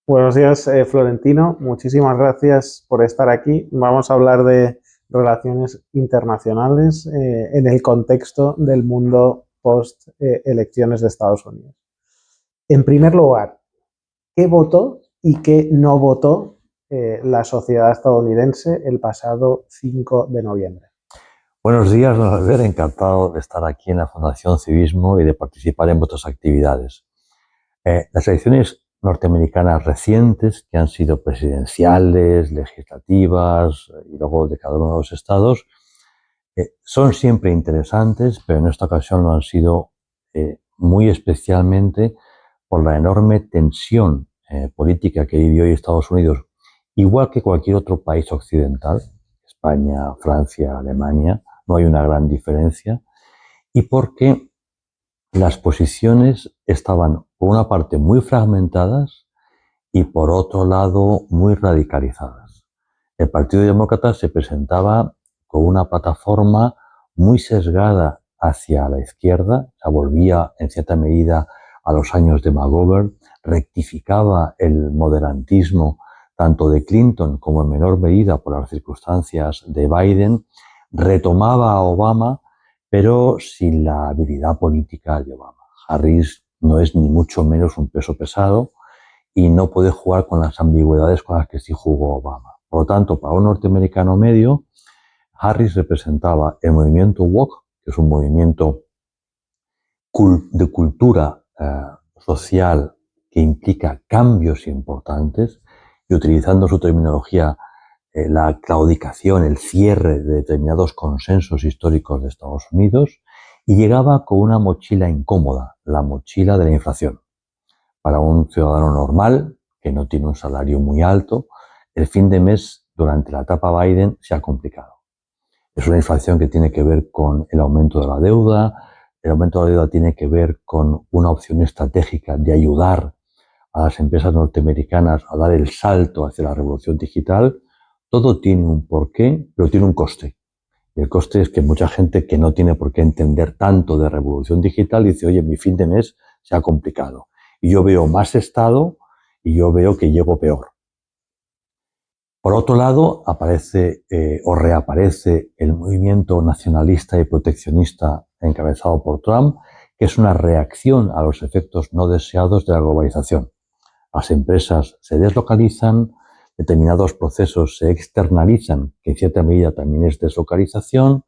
Buenos días, Florentino. Muchísimas gracias por estar aquí. Vamos a hablar de relaciones internacionales en el contexto del mundo post-elecciones de Estados Unidos. En primer lugar, ¿qué votó y qué no votó la sociedad estadounidense el pasado 5 de noviembre? Buenos días, don Albert. Encantado de estar aquí en la Fundación Civismo y de participar en vuestras actividades. Las elecciones norteamericanas recientes, que han sido presidenciales, legislativas y luego de cada uno de los estados, son siempre interesantes, pero en esta ocasión lo han sido muy especialmente por la enorme tensión política que vivió hoy Estados Unidos, igual que cualquier otro país occidental, España, Francia, Alemania, no hay una gran diferencia, y porque las posiciones estaban, por una parte, muy fragmentadas y, por otro lado, muy radicalizadas. El Partido Demócrata se presentaba con una plataforma muy sesgada hacia la izquierda, o sea, volvía en cierta medida a los años de McGovern, rectificaba el moderantismo tanto de Clinton como en menor medida por las circunstancias de Biden, retomaba a Obama, pero sin la habilidad política de Obama. Harris no es ni mucho menos un peso pesado y no puede jugar con las ambigüedades con las que sí jugó Obama. Por lo tanto, para un norteamericano medio, Harris representaba el movimiento woke, que es un movimiento de cultura social que implica cambios importantes, y utilizando su terminología, la claudicación, el cierre de determinados consensos históricos de Estados Unidos, y llegaba con una mochila incómoda, la mochila de la inflación. Para un ciudadano normal, que no tiene un salario muy alto, el fin de mes durante la etapa Biden se ha complicado. Es una inflación que tiene que ver con el aumento de la deuda. El aumento de la deuda tiene que ver con una opción estratégica de ayudar a las empresas norteamericanas a dar el salto hacia la revolución digital. Todo tiene un porqué, pero tiene un coste. Y el coste es que mucha gente que no tiene por qué entender tanto de revolución digital dice, oye, mi fin de mes se ha complicado. Y yo veo más Estado y yo veo que llego peor. Por otro lado, aparece o reaparece el movimiento nacionalista y proteccionista encabezado por Trump, que es una reacción a los efectos no deseados de la globalización. Las empresas se deslocalizan, determinados procesos se externalizan, que en cierta medida también es deslocalización.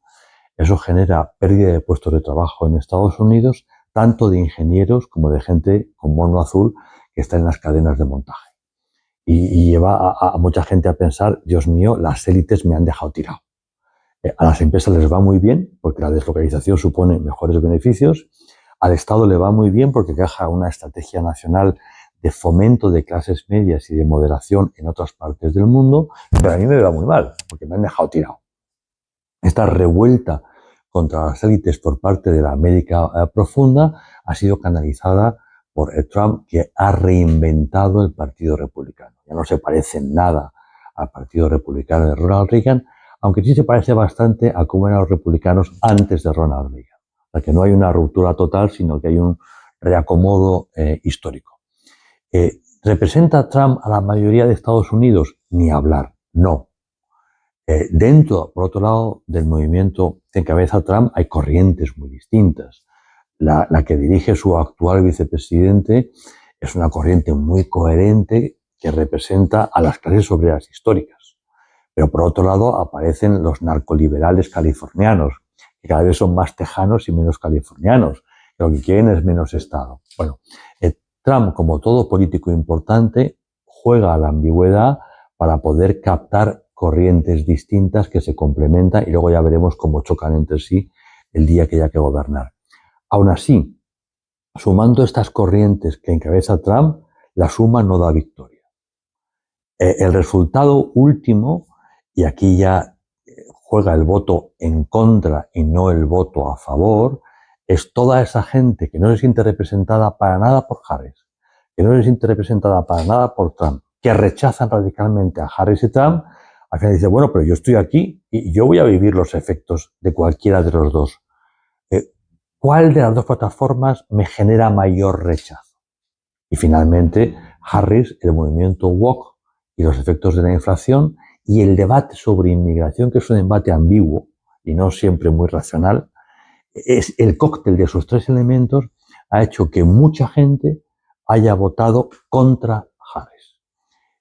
Eso genera pérdida de puestos de trabajo en Estados Unidos, tanto de ingenieros como de gente con mono azul que está en las cadenas de montaje. Y lleva a mucha gente a pensar, Dios mío, las élites me han dejado tirado. A las empresas les va muy bien porque la deslocalización supone mejores beneficios. Al Estado le va muy bien porque deja una estrategia nacional de fomento de clases medias y de moderación en otras partes del mundo, pero a mí me va muy mal porque me han dejado tirado. Esta revuelta contra las élites por parte de la América profunda ha sido canalizada por el Trump, que ha reinventado el Partido Republicano. Ya no se parece en nada al Partido Republicano de Ronald Reagan, aunque sí se parece bastante a cómo eran los republicanos antes de Ronald Reagan. O sea, que no hay una ruptura total, sino que hay un reacomodo histórico. ¿Representa Trump a la mayoría de Estados Unidos? Ni hablar, no. Dentro, por otro lado, del movimiento que encabeza Trump hay corrientes muy distintas. La que dirige su actual vicepresidente es una corriente muy coherente que representa a las clases obreras históricas. Pero por otro lado aparecen los narcoliberales californianos, que cada vez son más tejanos y menos californianos, que lo que quieren es menos Estado. Bueno, Trump, como todo político importante, juega a la ambigüedad para poder captar corrientes distintas que se complementan y luego ya veremos cómo chocan entre sí el día que haya que gobernar. Aún así, sumando estas corrientes que encabeza Trump, la suma no da victoria. El resultado último, y aquí ya juega el voto en contra y no el voto a favor, es toda esa gente que no se siente representada para nada por Harris, que no se siente representada para nada por Trump, que rechazan radicalmente a Harris y Trump. Al final dice, bueno, pero yo estoy aquí y yo voy a vivir los efectos de cualquiera de los dos. ¿Cuál de las dos plataformas me genera mayor rechazo? Y finalmente, Harris, el movimiento woke y los efectos de la inflación, y el debate sobre inmigración, que es un debate ambiguo y no siempre muy racional, es el cóctel de esos tres elementos ha hecho que mucha gente haya votado contra Harris.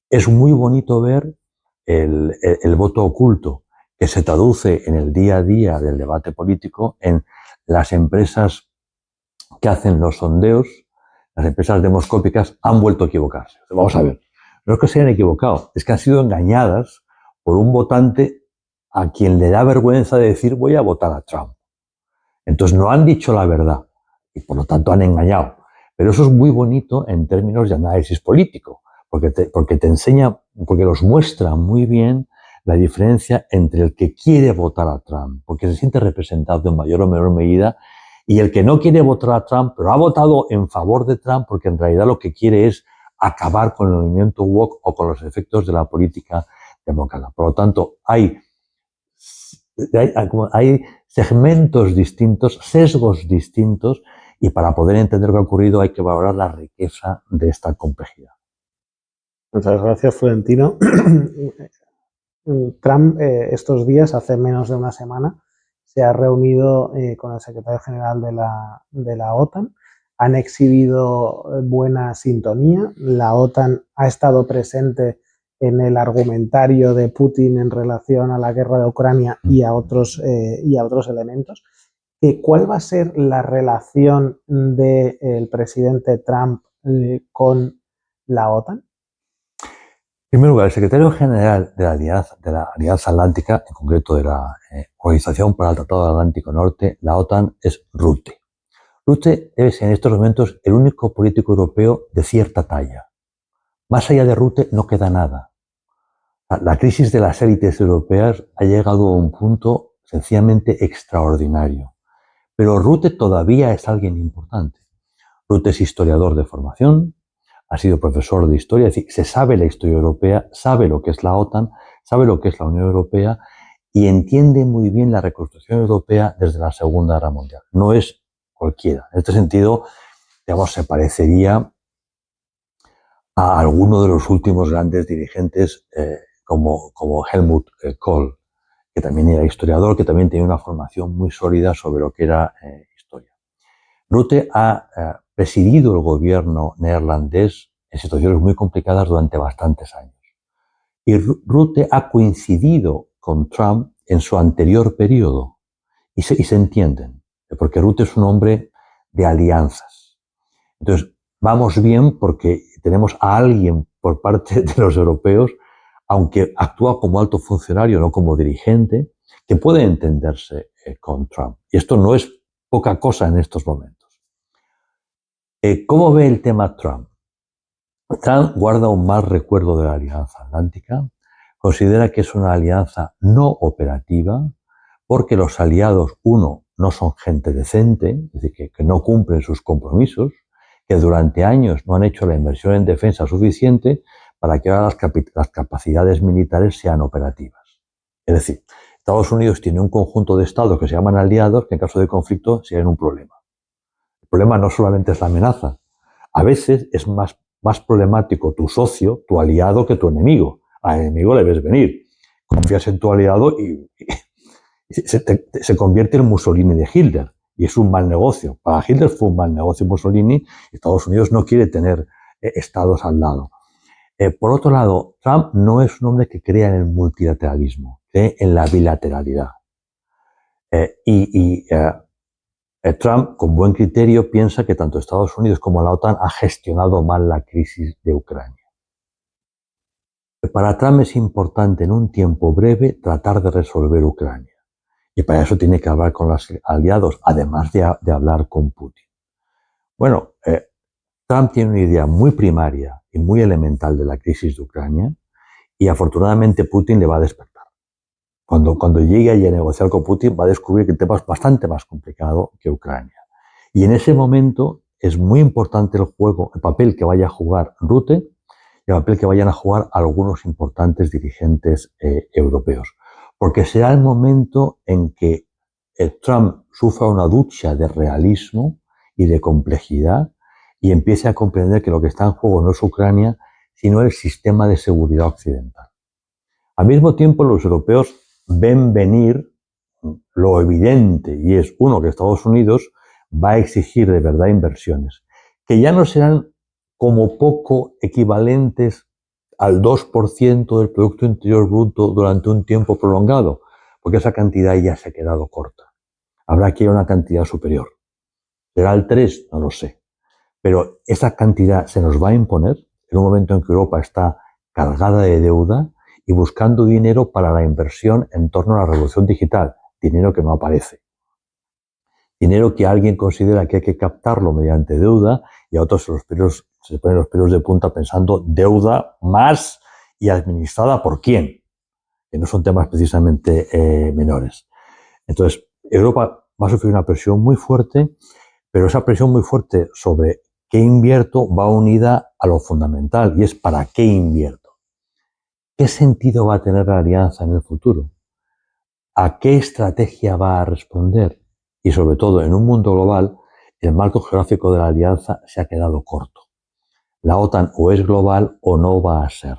Es muy bonito ver el voto oculto que se traduce en el día a día del debate político en las empresas que hacen los sondeos. Las empresas demoscópicas han vuelto a equivocarse. Vamos a ver, no es que se hayan equivocado, es que han sido engañadas por un votante a quien le da vergüenza de decir voy a votar a Trump. Entonces no han dicho la verdad y por lo tanto han engañado. Pero eso es muy bonito en términos de análisis político, porque te enseña, porque los muestra muy bien la diferencia entre el que quiere votar a Trump, porque se siente representado en mayor o menor medida, y el que no quiere votar a Trump, pero ha votado en favor de Trump porque en realidad lo que quiere es acabar con el movimiento woke o con los efectos de la política demócrata. Por lo tanto, hay segmentos distintos, sesgos distintos, y para poder entender lo que ha ocurrido hay que valorar la riqueza de esta complejidad. Muchas gracias, Florentino. Trump estos días, hace menos de una semana, se ha reunido con el secretario general de la OTAN. Han exhibido buena sintonía. La OTAN ha estado presente en el argumentario de Putin en relación a la guerra de Ucrania y a otros elementos. ¿Cuál va a ser la relación del presidente Trump con la OTAN? En primer lugar, el secretario general de la Alianza Atlántica, en concreto de la Organización para el Tratado del Atlántico Norte, la OTAN, es Rutte. Rutte es en estos momentos el único político europeo de cierta talla. Más allá de Rutte no queda nada. La crisis de las élites europeas ha llegado a un punto sencillamente extraordinario. Pero Rutte todavía es alguien importante. Rutte es historiador de formación, ha sido profesor de historia, es decir, se sabe la historia europea, sabe lo que es la OTAN, sabe lo que es la Unión Europea y entiende muy bien la reconstrucción europea desde la Segunda Guerra Mundial. No es cualquiera. En este sentido, digamos, se parecería a alguno de los últimos grandes dirigentes como Helmut Kohl, que también era historiador, que también tenía una formación muy sólida sobre lo que era historia. Rutte ha presidido el gobierno neerlandés en situaciones muy complicadas durante bastantes años. Y Rutte ha coincidido con Trump en su anterior periodo. Y se entienden, porque Rutte es un hombre de alianzas. Entonces, vamos bien porque tenemos a alguien por parte de los europeos, aunque actúa como alto funcionario, no como dirigente, que puede entenderse con Trump. Y esto no es poca cosa en estos momentos. ¿Cómo ve el tema Trump? Trump guarda un mal recuerdo de la Alianza Atlántica, considera que es una alianza no operativa, porque los aliados, uno, no son gente decente, es decir, que no cumplen sus compromisos, que durante años no han hecho la inversión en defensa suficiente para que ahora las capacidades militares sean operativas. Es decir, Estados Unidos tiene un conjunto de estados que se llaman aliados que en caso de conflicto serían un problema. El problema no solamente es la amenaza. A veces es más problemático tu socio, tu aliado, que tu enemigo. Al enemigo le ves venir. Confías en tu aliado y se convierte en Mussolini de Hitler. Y es un mal negocio. Para Hitler fue un mal negocio Mussolini. Estados Unidos no quiere tener estados al lado. Por otro lado, Trump no es un hombre que crea en el multilateralismo, cree en la bilateralidad. Trump, con buen criterio, piensa que tanto Estados Unidos como la OTAN ha gestionado mal la crisis de Ucrania. Para Trump es importante en un tiempo breve tratar de resolver Ucrania. Y para eso tiene que hablar con los aliados, además de hablar con Putin. Bueno, Trump tiene una idea muy primaria y muy elemental de la crisis de Ucrania y afortunadamente Putin le va a despertar. Cuando llegue allí a negociar con Putin va a descubrir que el tema es bastante más complicado que Ucrania. Y en ese momento es muy importante el papel que vaya a jugar Rutte y el papel que vayan a jugar algunos importantes dirigentes europeos. Porque será el momento en que Trump sufra una ducha de realismo y de complejidad y empiece a comprender que lo que está en juego no es Ucrania, sino el sistema de seguridad occidental. Al mismo tiempo, los europeos ven venir lo evidente, y es, uno, que Estados Unidos va a exigir de verdad inversiones, que ya no serán como poco equivalentes al 2% del Producto Interior Bruto durante un tiempo prolongado, porque esa cantidad ya se ha quedado corta. Habrá que ir a una cantidad superior. ¿Será el 3? No lo sé. Pero esa cantidad se nos va a imponer en un momento en que Europa está cargada de deuda y buscando dinero para la inversión en torno a la revolución digital. Dinero que no aparece. Dinero que alguien considera que hay que captarlo mediante deuda y a otros se ponen los pelos de punta pensando deuda más y administrada por quién, que no son temas precisamente menores. Entonces, Europa va a sufrir una presión muy fuerte, pero esa presión muy fuerte sobre qué invierto va unida a lo fundamental, y es para qué invierto. ¿Qué sentido va a tener la alianza en el futuro? ¿A qué estrategia va a responder? Y sobre todo, en un mundo global, el marco geográfico de la alianza se ha quedado corto. La OTAN o es global o no va a ser.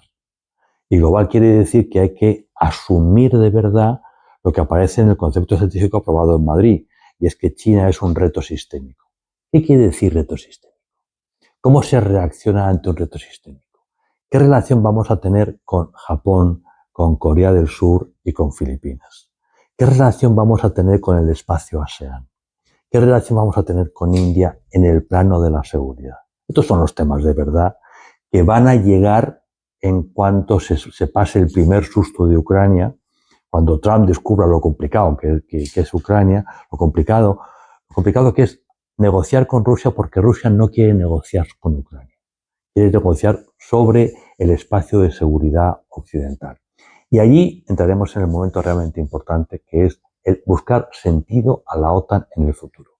Y global quiere decir que hay que asumir de verdad lo que aparece en el concepto estratégico aprobado en Madrid, y es que China es un reto sistémico. ¿Qué quiere decir reto sistémico? ¿Cómo se reacciona ante un reto sistémico? ¿Qué relación vamos a tener con Japón, con Corea del Sur y con Filipinas? ¿Qué relación vamos a tener con el espacio ASEAN? ¿Qué relación vamos a tener con India en el plano de la seguridad? Estos son los temas de verdad que van a llegar en cuanto se pase el primer susto de Ucrania, cuando Trump descubra lo complicado que es Ucrania, lo complicado que es negociar con Rusia, porque Rusia no quiere negociar con Ucrania. Quiere negociar sobre el espacio de seguridad occidental. Y allí entraremos en el momento realmente importante, que es el buscar sentido a la OTAN en el futuro,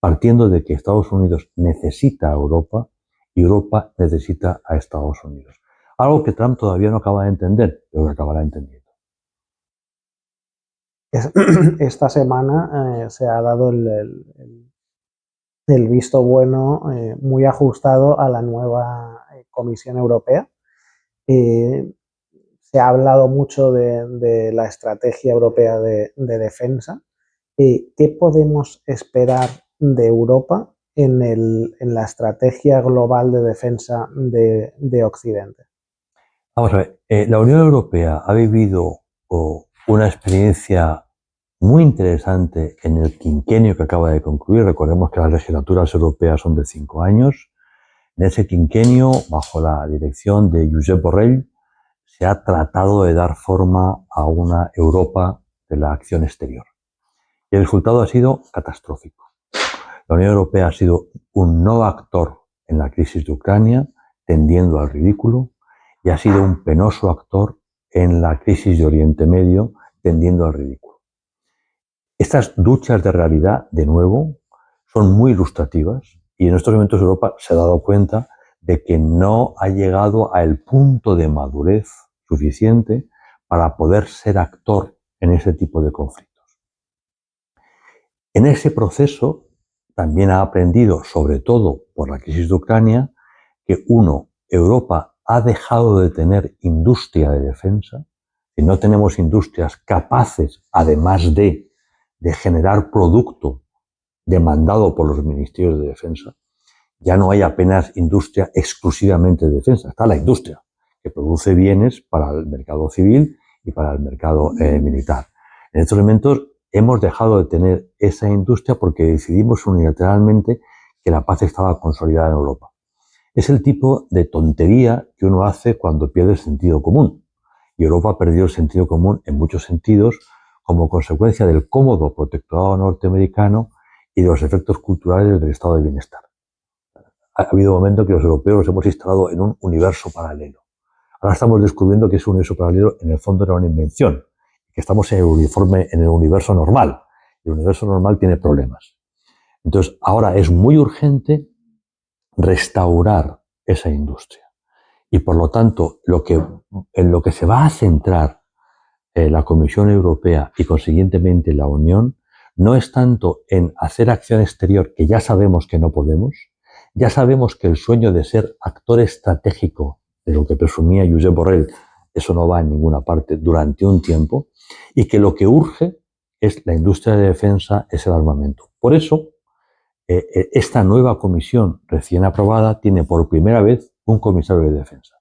partiendo de que Estados Unidos necesita a Europa y Europa necesita a Estados Unidos. Algo que Trump todavía no acaba de entender, pero que acabará entendiendo. Esta semana se ha dado el visto bueno muy ajustado a la nueva Comisión Europea. Se ha hablado mucho de la estrategia europea de defensa. ¿Qué podemos esperar de Europa en la estrategia global de defensa de Occidente? Vamos a ver, la Unión Europea ha vivido una experiencia muy interesante en el quinquenio que acaba de concluir. Recordemos que las legislaturas europeas son de 5 años. En ese quinquenio, bajo la dirección de Josep Borrell, se ha tratado de dar forma a una Europa de la acción exterior. Y el resultado ha sido catastrófico. La Unión Europea ha sido un no actor en la crisis de Ucrania, tendiendo al ridículo, y ha sido un penoso actor en la crisis de Oriente Medio, tendiendo al ridículo. Estas duchas de realidad, de nuevo, son muy ilustrativas, y en estos momentos Europa se ha dado cuenta de que no ha llegado al punto de madurez suficiente para poder ser actor en ese tipo de conflictos. En ese proceso también ha aprendido, sobre todo por la crisis de Ucrania, que Europa ha dejado de tener industria de defensa, que no tenemos industrias capaces, además de generar producto demandado por los ministerios de defensa. Ya no hay apenas industria exclusivamente de defensa, está la industria que produce bienes para el mercado civil y para el mercado militar. En estos momentos hemos dejado de tener esa industria porque decidimos unilateralmente que la paz estaba consolidada en Europa. Es el tipo de tontería que uno hace cuando pierde el sentido común. Y Europa ha perdido el sentido común en muchos sentidos como consecuencia del cómodo protectorado norteamericano y de los efectos culturales del estado de bienestar. Ha habido momentos que los europeos nos hemos instalado en un universo paralelo. Ahora estamos descubriendo que ese universo paralelo en el fondo era una invención, que estamos en el universo normal. El universo normal tiene problemas. Entonces, ahora es muy urgente restaurar esa industria. Y por lo tanto, en lo que se va a centrar la Comisión Europea y consiguientemente la Unión, no es tanto en hacer acción exterior, que ya sabemos que no podemos, Ya sabemos que el sueño de ser actor estratégico, de lo que presumía Josep Borrell, eso no va a ninguna parte durante un tiempo, y que lo que urge es la industria de defensa, es el armamento. Por eso, esta nueva comisión recién aprobada tiene por primera vez un comisario de defensa.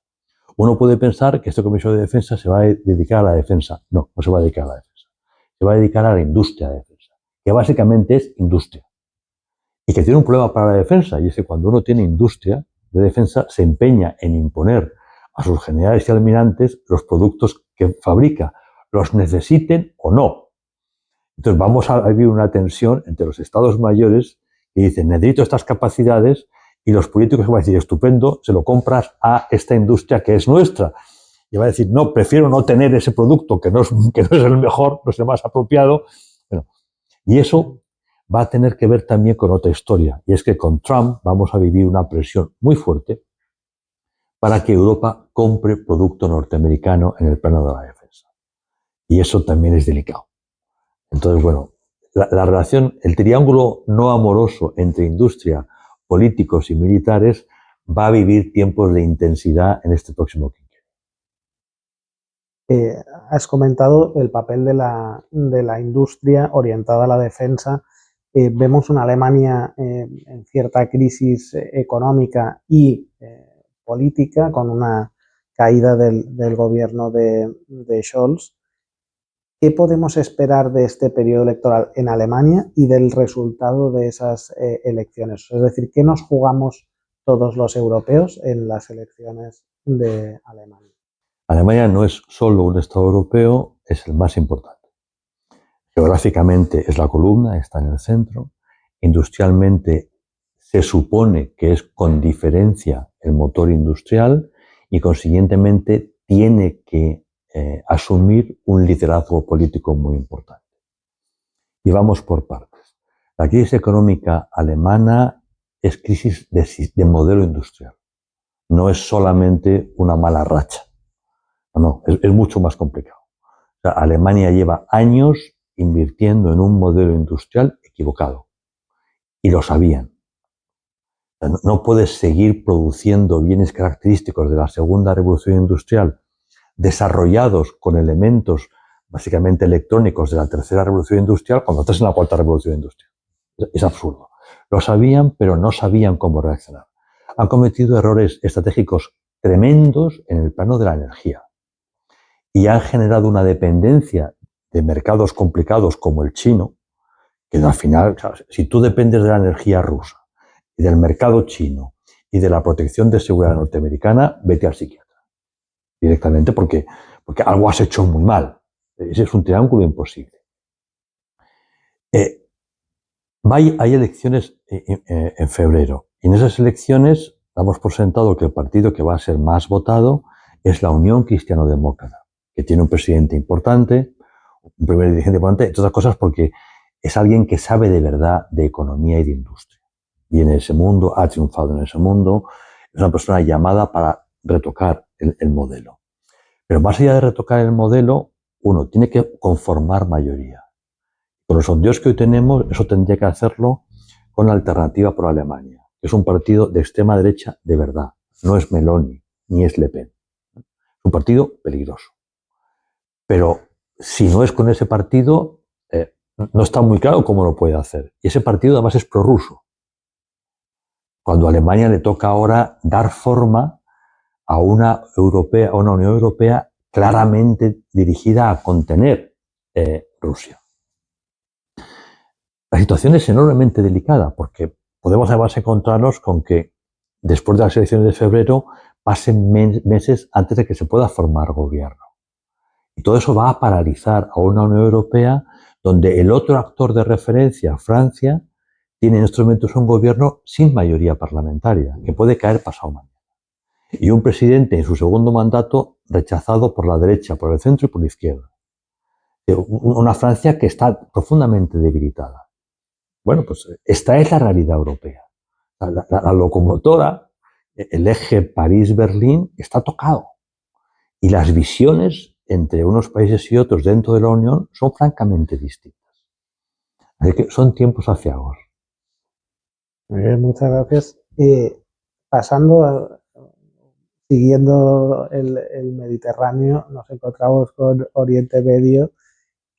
Uno puede pensar que este comisario de defensa se va a dedicar a la defensa. No, no se va a dedicar a la defensa. Se va a dedicar a la industria de defensa, que básicamente es industria. Y que tiene un problema para la defensa, y es que cuando uno tiene industria de defensa, se empeña en imponer a sus generales y almirantes los productos que fabrica, los necesiten o no. Entonces vamos a vivir una tensión entre los estados mayores que dicen, necesito estas capacidades, y los políticos van a decir, estupendo, se lo compras a esta industria que es nuestra. Y va a decir, no, prefiero no tener ese producto que no es el mejor, no es el más apropiado. Bueno, y eso va a tener que ver también con otra historia, y es que con Trump vamos a vivir una presión muy fuerte para que Europa compre producto norteamericano en el plano de la defensa. Y eso también es delicado. Entonces, bueno, la relación, el triángulo no amoroso entre industria, políticos y militares va a vivir tiempos de intensidad en este próximo quinquenio. Has comentado el papel de la industria orientada a la defensa. Vemos una Alemania en cierta crisis económica y política, con una caída del gobierno de Scholz. ¿Qué podemos esperar de este periodo electoral en Alemania y del resultado de esas elecciones? Es decir, ¿qué nos jugamos todos los europeos en las elecciones de Alemania? Alemania no es solo un Estado europeo, es el más importante. Geográficamente es la columna, está en el centro. Industrialmente se supone que es con diferencia el motor industrial y consiguientemente tiene que asumir un liderazgo político muy importante. Y vamos por partes. La crisis económica alemana es crisis de modelo industrial. No es solamente una mala racha. No, es mucho más complicado. O sea, Alemania lleva años invirtiendo en un modelo industrial equivocado. Y lo sabían. O sea, no puedes seguir produciendo bienes característicos de la segunda revolución industrial desarrollados con elementos básicamente electrónicos de la tercera revolución industrial cuando estás en la cuarta revolución industrial. Es absurdo. Lo sabían, pero no sabían cómo reaccionar. Han cometido errores estratégicos tremendos en el plano de la energía y han generado una dependencia de mercados complicados como el chino, que al final, si tú dependes de la energía rusa y del mercado chino y de la protección de seguridad norteamericana, vete al psiquiatra directamente porque algo has hecho muy mal. Ese es un triángulo imposible. Hay elecciones en febrero, y en esas elecciones damos por sentado que el partido que va a ser más votado es la Unión Cristiano-Demócrata, que tiene un presidente importante, un primer dirigente importante, entre otras cosas porque es alguien que sabe de verdad de economía y de industria. Viene de ese mundo, ha triunfado en ese mundo, es una persona llamada para retocar el modelo. Pero más allá de retocar el modelo, uno tiene que conformar mayoría. Con los sondeos que hoy tenemos, eso tendría que hacerlo con la Alternativa por Alemania, que es un partido de extrema derecha de verdad. No es Meloni, ni es Le Pen. Es un partido peligroso. Pero si no es con ese partido, no está muy claro cómo lo puede hacer. Y ese partido además es prorruso. Cuando a Alemania le toca ahora dar forma a una Unión Europea claramente dirigida a contener Rusia. La situación es enormemente delicada porque podemos además encontrarnos con que después de las elecciones de febrero pasen meses antes de que se pueda formar gobierno. Y todo eso va a paralizar a una Unión Europea donde el otro actor de referencia, Francia, tiene en estos momentos un gobierno sin mayoría parlamentaria, que puede caer pasado mañana. Y un presidente en su segundo mandato rechazado por la derecha, por el centro y por la izquierda. Una Francia que está profundamente debilitada. Bueno, pues esta es la realidad europea. La locomotora, el eje París-Berlín, está tocado. Y las visiones entre unos países y otros dentro de la Unión son francamente distintas. Así que son tiempos aciagos. Muy bien, muchas gracias. Pasando, siguiendo el Mediterráneo, nos encontramos con Oriente Medio,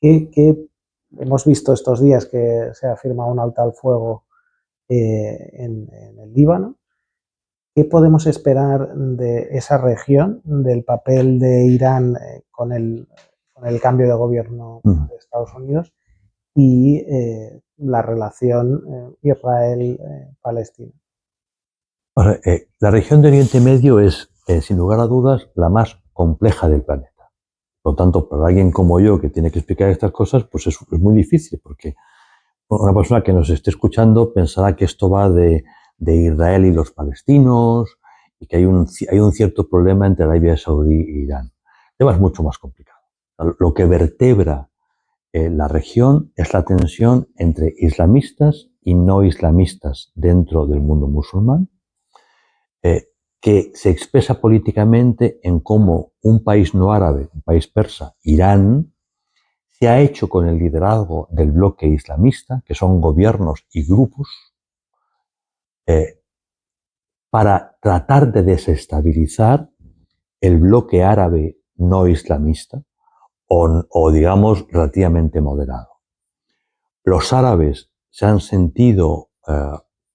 que hemos visto estos días que se ha firmado un alto al fuego en el Líbano. ¿Qué podemos esperar de esa región, del papel de Irán con el cambio de gobierno de Estados Unidos y la relación Israel-Palestina? La región de Oriente Medio es, sin lugar a dudas, la más compleja del planeta. Por lo tanto, para alguien como yo que tiene que explicar estas cosas, pues es muy difícil, porque una persona que nos esté escuchando pensará que esto va de Israel y los palestinos y que hay un cierto problema entre Arabia Saudí e Irán. El tema es mucho más complicado. Lo que vertebra la región es la tensión entre islamistas y no islamistas dentro del mundo musulmán, que se expresa políticamente en cómo un país no árabe, un país persa, Irán, se ha hecho con el liderazgo del bloque islamista, que son gobiernos y grupos, para tratar de desestabilizar el bloque árabe no islamista o digamos, relativamente moderado. Los árabes se han sentido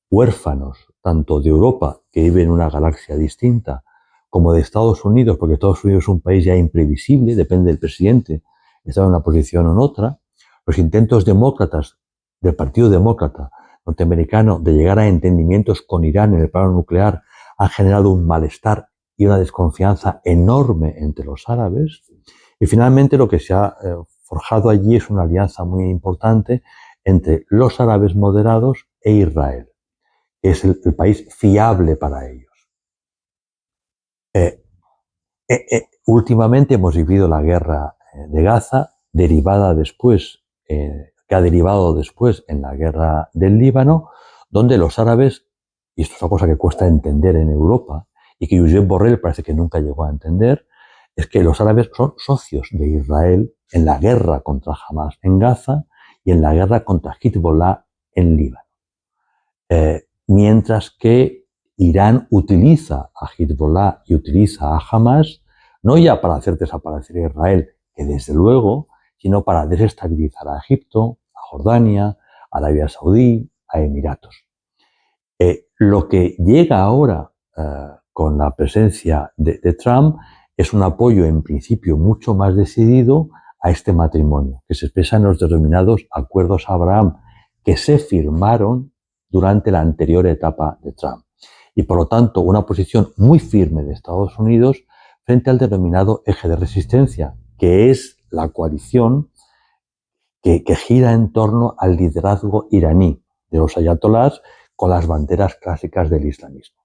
huérfanos tanto de Europa, que vive en una galaxia distinta, como de Estados Unidos, porque Estados Unidos es un país ya imprevisible, depende del presidente, está en una posición o en otra. Los intentos demócratas, del Partido Demócrata norteamericano, de llegar a entendimientos con Irán en el plano nuclear, han generado un malestar y una desconfianza enorme entre los árabes. Y finalmente lo que se ha forjado allí es una alianza muy importante entre los árabes moderados e Israel, que es el país fiable para ellos. Últimamente hemos vivido la guerra de Gaza, derivada después, que ha derivado después en la guerra del Líbano, donde los árabes, y esto es una cosa que cuesta entender en Europa, y que Josep Borrell parece que nunca llegó a entender, es que los árabes son socios de Israel en la guerra contra Hamas en Gaza y en la guerra contra Hezbollah en Líbano. Mientras que Irán utiliza a Hezbollah y utiliza a Hamas no ya para hacer desaparecer a Israel, que desde luego, sino para desestabilizar a Egipto, a Jordania, a Arabia Saudí, a Emiratos. Lo que llega ahora con la presencia de Trump es un apoyo en principio mucho más decidido a este matrimonio, que se expresa en los denominados acuerdos Abraham, que se firmaron durante la anterior etapa de Trump. Y por lo tanto, una posición muy firme de Estados Unidos frente al denominado eje de resistencia, que es la coalición que gira en torno al liderazgo iraní de los ayatolás con las banderas clásicas del islamismo.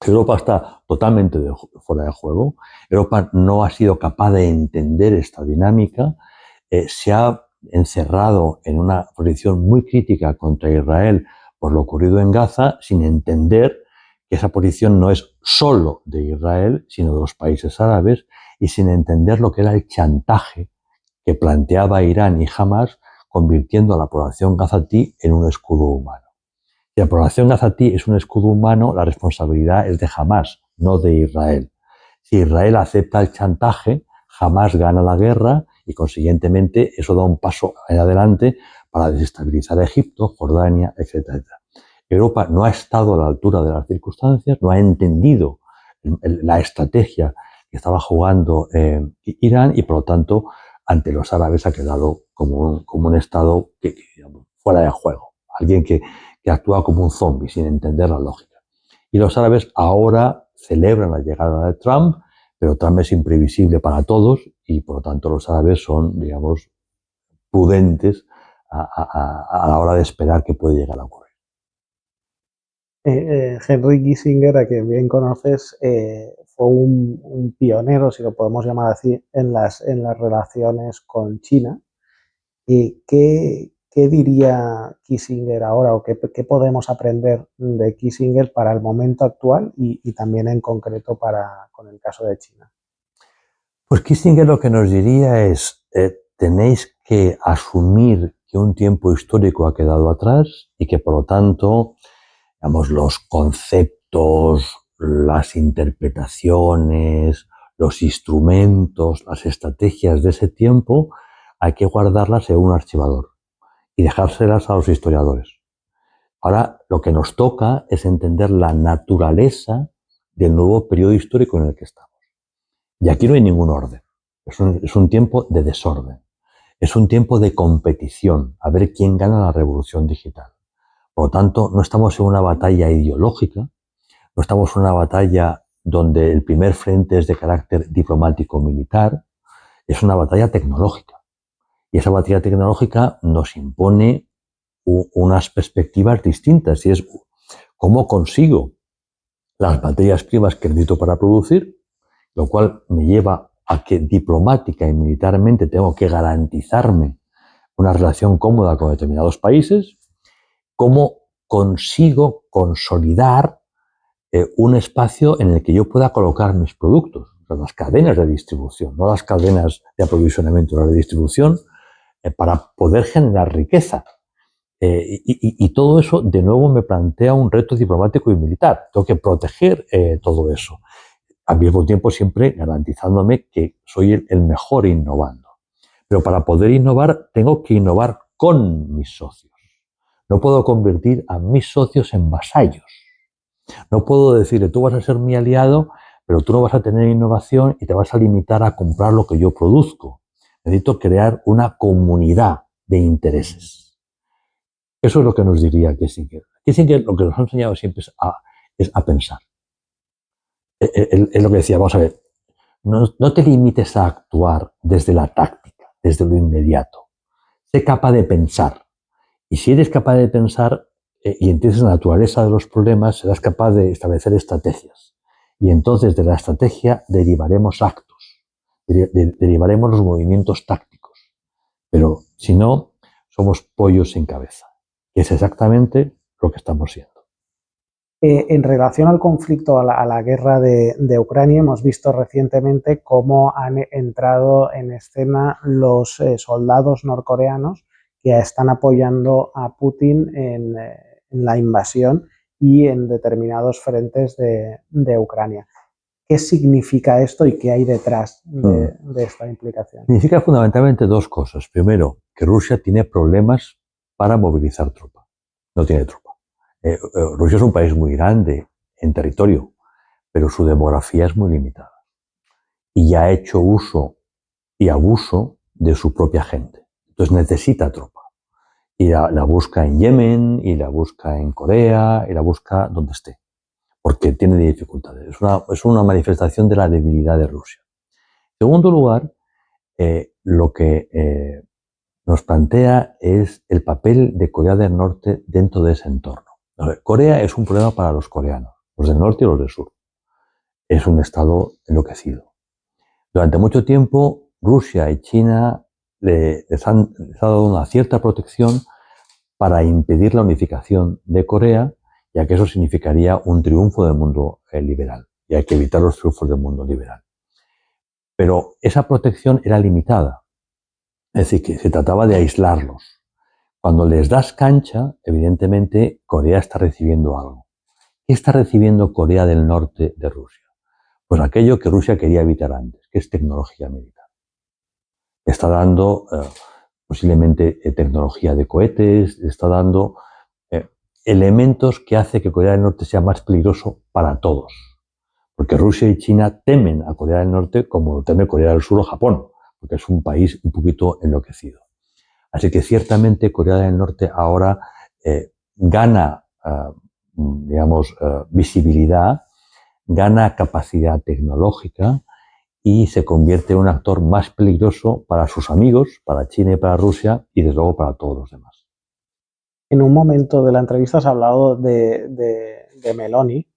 Europa está totalmente fuera de juego. Europa no ha sido capaz de entender esta dinámica. Se ha encerrado en una posición muy crítica contra Israel por lo ocurrido en Gaza, sin entender que esa posición no es solo de Israel, sino de los países árabes, y sin entender lo que era el chantaje que planteaba Irán y Hamas, convirtiendo a la población gazatí en un escudo humano. Si la población gazatí es un escudo humano, la responsabilidad es de Hamas, no de Israel. Si Israel acepta el chantaje, Hamas gana la guerra y, consiguientemente, eso da un paso en adelante para desestabilizar a Egipto, Jordania, etcétera, etcétera. Europa no ha estado a la altura de las circunstancias, no ha entendido la estrategia que estaba jugando Irán y, por lo tanto, ante los árabes ha quedado como un Estado digamos, fuera de juego. Alguien que actúa como un zombi sin entender la lógica. Y los árabes ahora celebran la llegada de Trump, pero Trump es imprevisible para todos y, por lo tanto, los árabes son, digamos, prudentes a la hora de esperar qué puede llegar a ocurrir. Henry Kissinger, a quien bien conoces, fue un pionero, si lo podemos llamar así, en las relaciones con China. ¿Y qué diría Kissinger ahora o qué podemos aprender de Kissinger para el momento actual y también en concreto con el caso de China? Pues Kissinger lo que nos diría es, tenéis que asumir que un tiempo histórico ha quedado atrás y que por lo tanto digamos, los conceptos, las interpretaciones, los instrumentos, las estrategias de ese tiempo, hay que guardarlas en un archivador y dejárselas a los historiadores. Ahora lo que nos toca es entender la naturaleza del nuevo periodo histórico en el que estamos. Y aquí no hay ningún orden. Es un tiempo de desorden. Es un tiempo de competición, a ver quién gana la revolución digital. Por lo tanto, no estamos en una batalla ideológica, no estamos en una batalla donde el primer frente es de carácter diplomático-militar, es una batalla tecnológica. Y esa batalla tecnológica nos impone unas perspectivas distintas, y es cómo consigo las materias primas que necesito para producir, lo cual me lleva a que diplomática y militarmente tengo que garantizarme una relación cómoda con determinados países, cómo consigo consolidar un espacio en el que yo pueda colocar mis productos, o sea, las cadenas de distribución, no las cadenas de aprovisionamiento, las de distribución, para poder generar riqueza. Y todo eso, de nuevo, me plantea un reto diplomático y militar. Tengo que proteger todo eso. Al mismo tiempo, siempre garantizándome que soy el mejor innovando. Pero para poder innovar, tengo que innovar con mis socios. No puedo convertir a mis socios en vasallos. No puedo decirle, tú vas a ser mi aliado, pero tú no vas a tener innovación y te vas a limitar a comprar lo que yo produzco. Necesito crear una comunidad de intereses. Eso es lo que nos diría Kissinger. Kissinger lo que nos ha enseñado siempre es a pensar. Es lo que decía, vamos a ver, no te limites a actuar desde la táctica, desde lo inmediato. Sé capaz de pensar. Y si eres capaz de pensar y entiendes la naturaleza de los problemas, serás capaz de establecer estrategias. Y entonces de la estrategia derivaremos actos, derivaremos los movimientos tácticos. Pero si no, somos pollos sin cabeza, que es exactamente lo que estamos siendo. En relación al conflicto, a la guerra de Ucrania, hemos visto recientemente cómo han entrado en escena los soldados norcoreanos que están apoyando a Putin en la invasión y en determinados frentes de Ucrania. ¿Qué significa esto y qué hay detrás de esta implicación? Significa fundamentalmente dos cosas. Primero, que Rusia tiene problemas para movilizar tropa. No tiene tropa. Rusia es un país muy grande en territorio, pero su demografía es muy limitada. Y ya ha hecho uso y abuso de su propia gente. Entonces necesita tropa. Y la busca en Yemen, y la busca en Corea, y la busca donde esté. Porque tiene dificultades. Es una manifestación de la debilidad de Rusia. En segundo lugar, lo que nos plantea es el papel de Corea del Norte dentro de ese entorno. Corea es un problema para los coreanos, los del norte y los del sur. Es un estado enloquecido. Durante mucho tiempo, Rusia y China les han dado una cierta protección para impedir la unificación de Corea, ya que eso significaría un triunfo del mundo liberal. Y hay que evitar los triunfos del mundo liberal. Pero esa protección era limitada. Es decir, que se trataba de aislarlos. Cuando les das cancha, evidentemente Corea está recibiendo algo. ¿Qué está recibiendo Corea del Norte de Rusia? Pues aquello que Rusia quería evitar antes, que es tecnología militar. Está dando posiblemente tecnología de cohetes, está dando elementos que hace que Corea del Norte sea más peligroso para todos. Porque Rusia y China temen a Corea del Norte como lo teme Corea del Sur o Japón, porque es un país un poquito enloquecido. Así que ciertamente Corea del Norte ahora gana, visibilidad, gana capacidad tecnológica y se convierte en un actor más peligroso para sus amigos, para China y para Rusia y desde luego para todos los demás. En un momento de la entrevista has hablado de Meloni.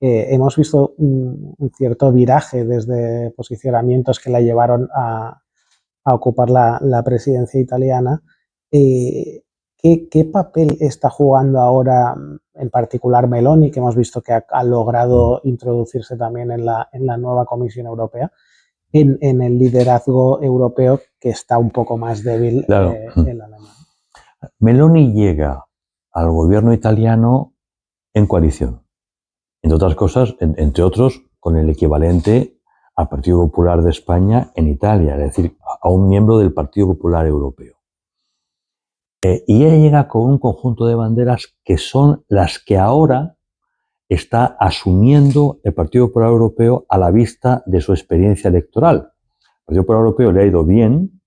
Hemos visto un cierto viraje desde posicionamientos que la llevaron a ocupar la presidencia italiana. ¿Qué papel está jugando ahora, en particular Meloni, que hemos visto que ha logrado introducirse también en la nueva Comisión Europea, en el liderazgo europeo, que está un poco más débil en Alemania? Meloni llega al gobierno italiano en coalición. Entre otras cosas, entre otros, con el equivalente al Partido Popular de España en Italia, es decir, a un miembro del Partido Popular Europeo. Y ella llega con un conjunto de banderas que son las que ahora está asumiendo el Partido Popular Europeo a la vista de su experiencia electoral. El Partido Popular Europeo le ha ido bien,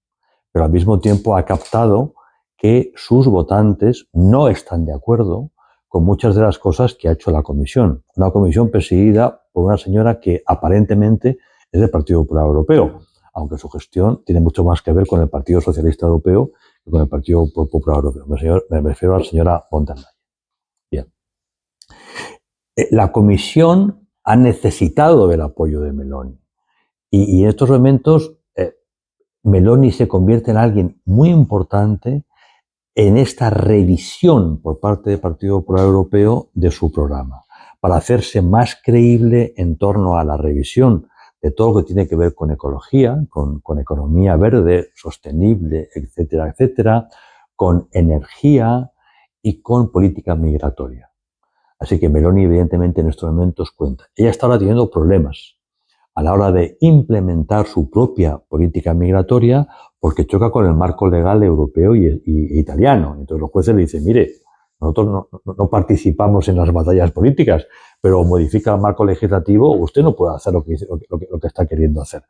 pero al mismo tiempo ha captado que sus votantes no están de acuerdo con muchas de las cosas que ha hecho la Comisión. Una comisión presidida por una señora que aparentemente es del Partido Popular Europeo, aunque su gestión tiene mucho más que ver con el Partido Socialista Europeo que con el Partido Popular Europeo. Me refiero a la señora von der Leyen. Bien. La Comisión ha necesitado del apoyo de Meloni. Y en estos momentos, Meloni se convierte en alguien muy importante en esta revisión por parte del Partido Popular Europeo de su programa, para hacerse más creíble en torno a la revisión de todo lo que tiene que ver con ecología, con economía verde, sostenible, etcétera, etcétera, con energía y con política migratoria. Así que Meloni, evidentemente, en estos momentos cuenta. Ella está ahora teniendo problemas a la hora de implementar su propia política migratoria porque choca con el marco legal europeo y italiano. Entonces los jueces le dicen, mire, nosotros no participamos en las batallas políticas, pero modifica el marco legislativo, usted no puede hacer lo que está queriendo hacer.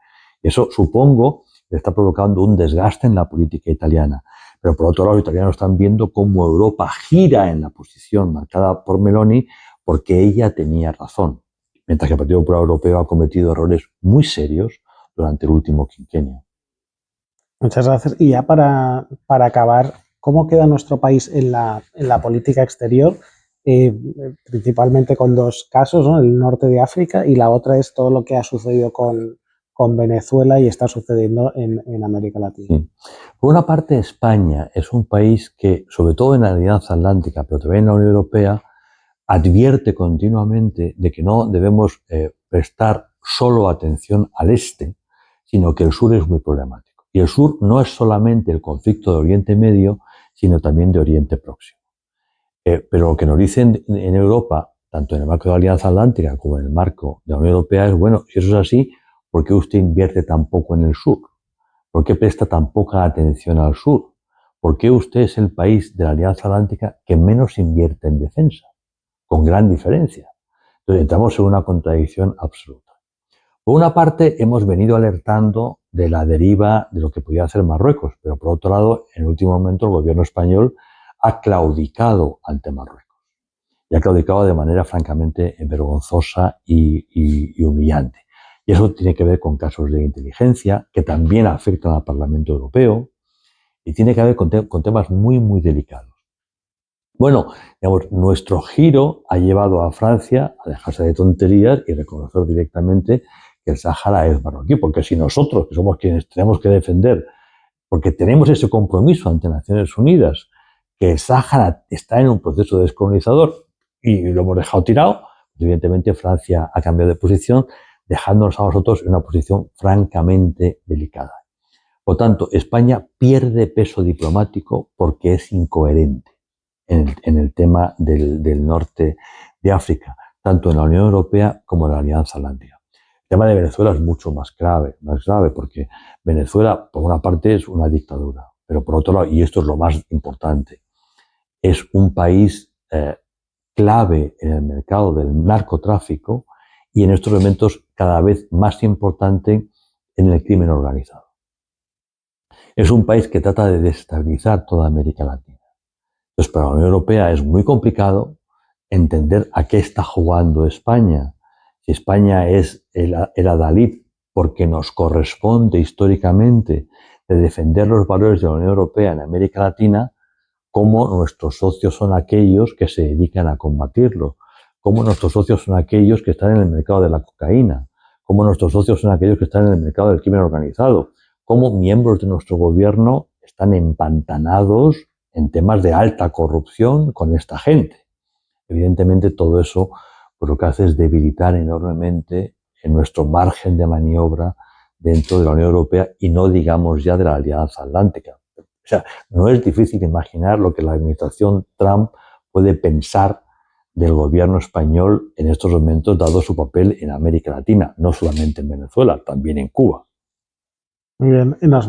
Y eso, supongo, le está provocando un desgaste en la política italiana. Pero por otro lado, los italianos están viendo cómo Europa gira en la posición marcada por Meloni porque ella tenía razón, mientras que el Partido Popular Europeo ha cometido errores muy serios durante el último quinquenio. Muchas gracias. Y ya para acabar, ¿cómo queda nuestro país en la política exterior? Principalmente con dos casos, ¿no? El norte de África y la otra es todo lo que ha sucedido con Venezuela y está sucediendo en América Latina. Sí. Por una parte, España es un país que, sobre todo en la Alianza Atlántica, pero también en la Unión Europea, advierte continuamente de que no debemos prestar solo atención al este, sino que el sur es muy problemático. Y el sur no es solamente el conflicto de Oriente Medio, sino también de Oriente Próximo. Pero lo que nos dicen en Europa, tanto en el marco de la Alianza Atlántica como en el marco de la Unión Europea, es, bueno, si eso es así, ¿por qué usted invierte tan poco en el sur? ¿Por qué presta tan poca atención al sur? ¿Por qué usted es el país de la Alianza Atlántica que menos invierte en defensa? Con gran diferencia. Entonces entramos en una contradicción absoluta. Por una parte, hemos venido alertando de la deriva de lo que podía hacer Marruecos, pero por otro lado, en el último momento, el gobierno español ha claudicado ante Marruecos. Y ha claudicado de manera francamente vergonzosa y humillante. Y eso tiene que ver con casos de inteligencia que también afectan al Parlamento Europeo y tiene que ver con temas muy, muy delicados. Bueno, digamos, nuestro giro ha llevado a Francia a dejarse de tonterías y reconocer directamente que el Sáhara es marroquí, porque si nosotros, que somos quienes tenemos que defender, porque tenemos ese compromiso ante Naciones Unidas, que el Sáhara está en un proceso descolonizador y lo hemos dejado tirado, evidentemente Francia ha cambiado de posición, dejándonos a nosotros en una posición francamente delicada. Por tanto, España pierde peso diplomático porque es incoherente en el tema del norte de África, tanto en la Unión Europea como en la Alianza Atlántica. El tema de Venezuela es mucho más grave porque Venezuela, por una parte, es una dictadura, pero por otro lado, y esto es lo más importante, es un país clave en el mercado del narcotráfico y en estos momentos cada vez más importante en el crimen organizado. Es un país que trata de desestabilizar toda América Latina. Entonces, para la Unión Europea es muy complicado entender a qué está jugando España. Si España es el adalid porque nos corresponde históricamente de defender los valores de la Unión Europea en América Latina, cómo nuestros socios son aquellos que se dedican a combatirlo, cómo nuestros socios son aquellos que están en el mercado de la cocaína, cómo nuestros socios son aquellos que están en el mercado del crimen organizado, cómo miembros de nuestro gobierno están empantanados en temas de alta corrupción con esta gente. Evidentemente todo eso pues lo que hace es debilitar enormemente en nuestro margen de maniobra dentro de la Unión Europea y no digamos ya de la Alianza Atlántica. O sea, no es difícil imaginar lo que la administración Trump puede pensar del gobierno español en estos momentos, dado su papel en América Latina, no solamente en Venezuela, también en Cuba. Muy bien, y nos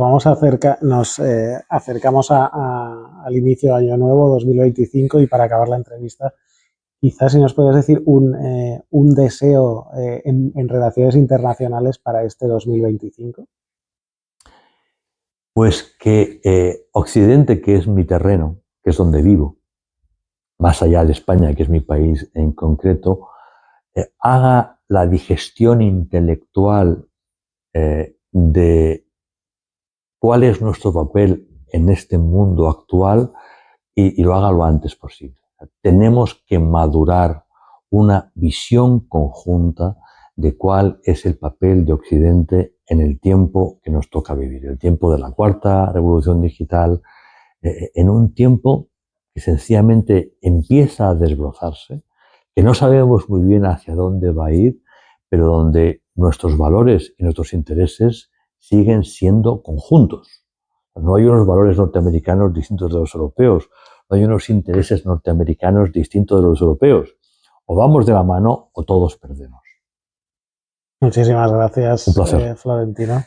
acercamos al inicio de Año Nuevo 2025 y para acabar la entrevista, quizás si nos puedes decir un deseo en relaciones internacionales para este 2025. Pues que Occidente, que es mi terreno, que es donde vivo, más allá de España, que es mi país en concreto, haga la digestión intelectual de cuál es nuestro papel en este mundo actual y lo haga lo antes posible. Tenemos que madurar una visión conjunta de cuál es el papel de Occidente en el tiempo que nos toca vivir, el tiempo de la cuarta revolución digital, en un tiempo que sencillamente empieza a desbrozarse, que no sabemos muy bien hacia dónde va a ir, pero donde nuestros valores y nuestros intereses siguen siendo conjuntos. No hay unos valores norteamericanos distintos de los europeos, no hay unos intereses norteamericanos distintos de los europeos. O vamos de la mano o todos perdemos. Muchísimas Un gracias, placer. Florentino.